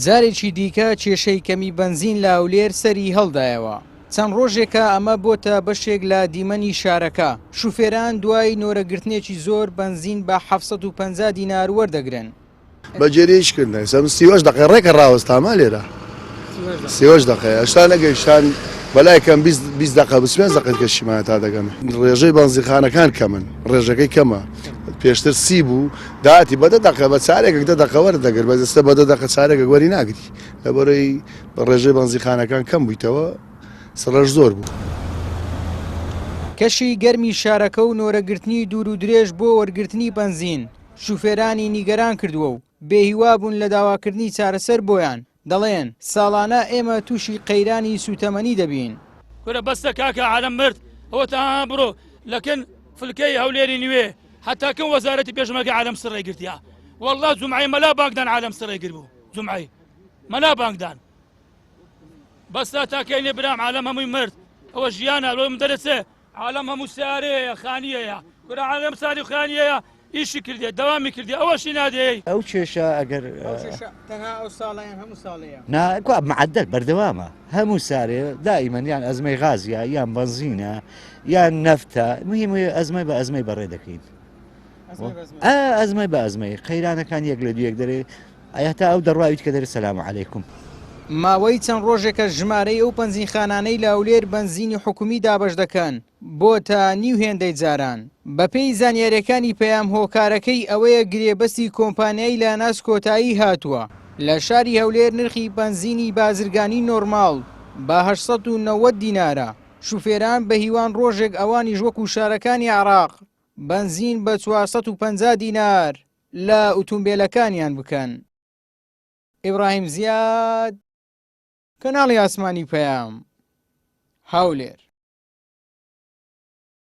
جارێکی دیکە کێشەی کەمی بنزین لە هەولێر سەری هەڵدایەوە. چەند ڕۆژێکە ئەمە بۆتە بەشێک لە دیمەنی شارەکە. شوفێران دوای نۆرەگرتنێکی زۆر بنزین بە 750 دینار وەردەگرن. بەجێریشکردن سەم 30 دقیقە ڕێکە ڕاوەستاما لێرە 30 دقیقە هێشتا نەگەیشتان بەلایکەم 20 دقیقە 25 دقیقە کەشیمانە تا دەگەن. ڕێژەی بەنزینخانەکان کەمن، ڕێژەکەی کەمە. پێشتر 30 بوو داهاتی بە 10 دقیقە بە چارێکێک 10 دقیقە وەردەگرت، بەدەستە بە 10 دقیقە چارێکێک وەری ناگری. لەبەرەوەی ڕێژەی بەنزینخانەکان کەم بوویتەوە سڕەش زۆر بوو. کەشی گەرمی شارەکە و نۆرەگرتنی دوور و درێژ بۆ وەرگرتنی بنزین شوفێرانی نیگەران کردووە و بێهیوا بوون لە داواکردنی چارەسەر بۆیان. دەڵێن ساڵانە ئێمە تووشی قەیرانی سوتەمەنی دەبین. کورە بەستە کاکە عالەم مرد ئەوە تا بڕۆ لەکن فلکەی هەولێری نوێ حتاکەم وەزارەتی پێشمەرگە عالەم سڕێ گرتیا. وەڵڵا جومعەی مەلا بانکدان عالەم سڕێ گر بوو. جومعەی مەلا بانکدان بەستا تاکەینێ برام عالەم هەمووی مرد. ئەوە ژیانە لۆم دەرەچێ عالەم هەموو سارەیە خانیەیە کورە عالەم ساری و خانیەیە ئیشی کردێ دەوامی کردی ئەوەشی نادێ. ئەو کێشە ئەگەر تەنها ئەو ساڵیان هەموو ساڵەیە ناکو معدل بەردەوامە هەموو سارێ دائیمەن یان ئەزمەی غازیە یان بنزینە یان نەفتە مهمە ئەزمەی بە ئەزمەی بەڕێ دەکەین. ئەزمەی بە ئەزمەی قەیرانەکان یەک لە دوویەک دەرێ ئایا تا ئەو دەڕاویت کە دەرێ سەلام عەلەیکوم. ماوەی چەند ڕۆژێکە ژمارەی ئەو بەنزینخانانەی لە هەولێر بەنزینی حکومی دابەش دەکەن بۆ تا نیو هێندەی جاران. بەپێی زانیاریەکانی پەیام هۆکارەکەی ئەوەیە گرێبەستی کۆمپانیای لاناس کۆتایی هاتووە. لە شاری هەولێر نرخی بەنزینی بازرگانی نۆرماڵ بە 890 دینارە. شوفێران بە هیوان ڕۆژێک ئەوانیش وەکو شارەکانی عێراق بەنزین بە 450 دینار لە ئۆتۆمبیلەکانیان بکەن. ئیبراهیم زیاد، کەناڵی ئاسمانی پەیام، هەولێر.